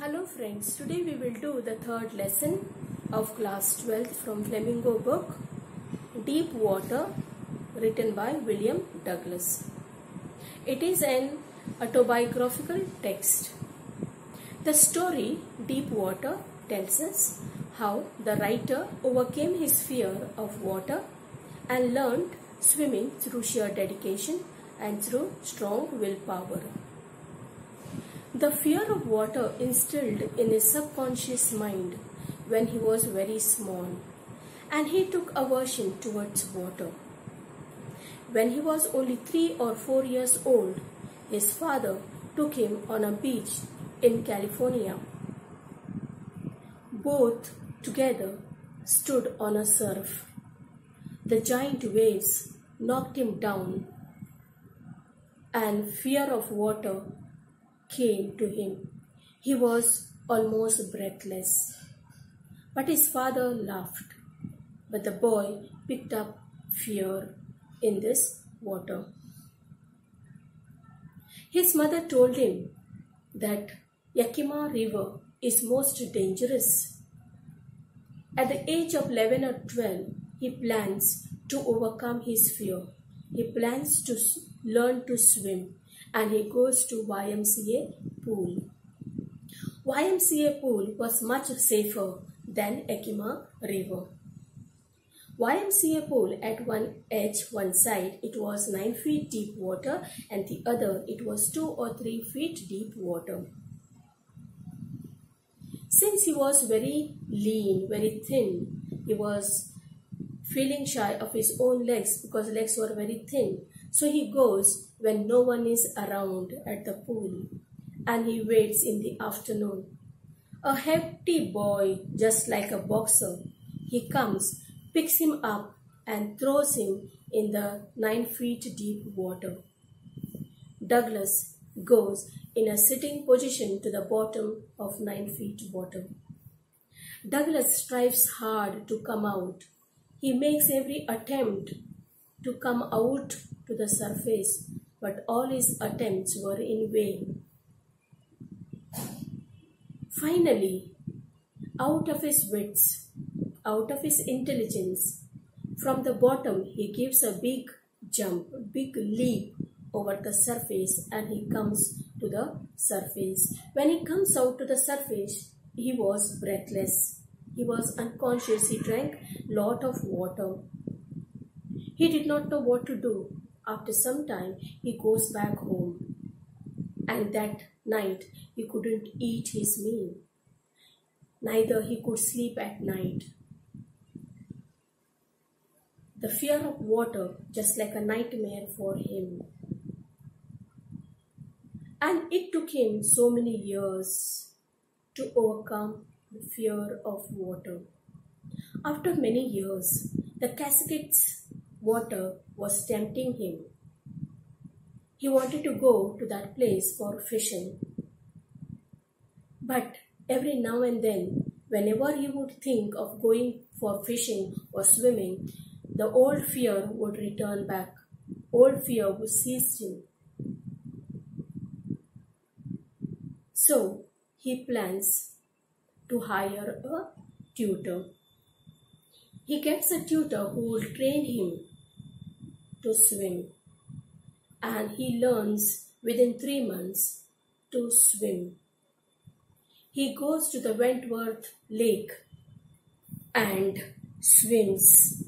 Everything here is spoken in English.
Hello friends, today we will do the third lesson of class 12th from Flamingo book, Deep Water, written by William Douglas. It is an autobiographical text. The story Deep Water tells us how the writer overcame his fear of water and learned swimming through sheer dedication and through strong willpower. The fear of water instilled in his subconscious mind when he was very small, and he took aversion towards water. When he was only 3 or 4 years old, his father took him on a beach in California. Both together stood on a surf. The giant waves knocked him down, and fear of water came to him. He was almost breathless. But his father laughed. But the boy picked up fear in this water. His mother told him that Yakima River is most dangerous. At the age of 11 or 12, he plans to overcome his fear. He plans to learn to swim, and he goes to YMCA pool. YMCA pool was much safer than Yakima River. YMCA pool, at one side it was 9 feet deep water, and the other it was 2 or 3 feet deep water. Since he was very lean, very thin, he was feeling shy of his own legs because legs were very thin. So he goes when no one is around at the pool, and he waits in the afternoon. A hefty boy, just like a boxer, he comes, picks him up and throws him in the 9 feet deep water. Douglas goes in a sitting position to the bottom of 9 feet water. Douglas strives hard to come out. He makes every attempt to come out to the surface, but all his attempts were in vain. Finally, out of his wits, out of his intelligence, from the bottom he gives a big jump, big leap over the surface, and he comes to the surface. When he comes out to the surface, he was breathless. He was unconscious. He drank a lot of water. He did not know what to do. After some time, he goes back home. And that night, he couldn't eat his meal. Neither he could sleep at night. The fear of water, just like a nightmare for him. And it took him so many years to overcome the fear of water. After many years, the Cascades water was tempting him. He wanted to go to that place for fishing. But every now and then, whenever he would think of going for fishing or swimming, the old fear would return back. Old fear would seize him. So he plans to hire a tutor. He gets a tutor who will train him to swim, and he learns within 3 months to swim. He goes to the Wentworth Lake and swims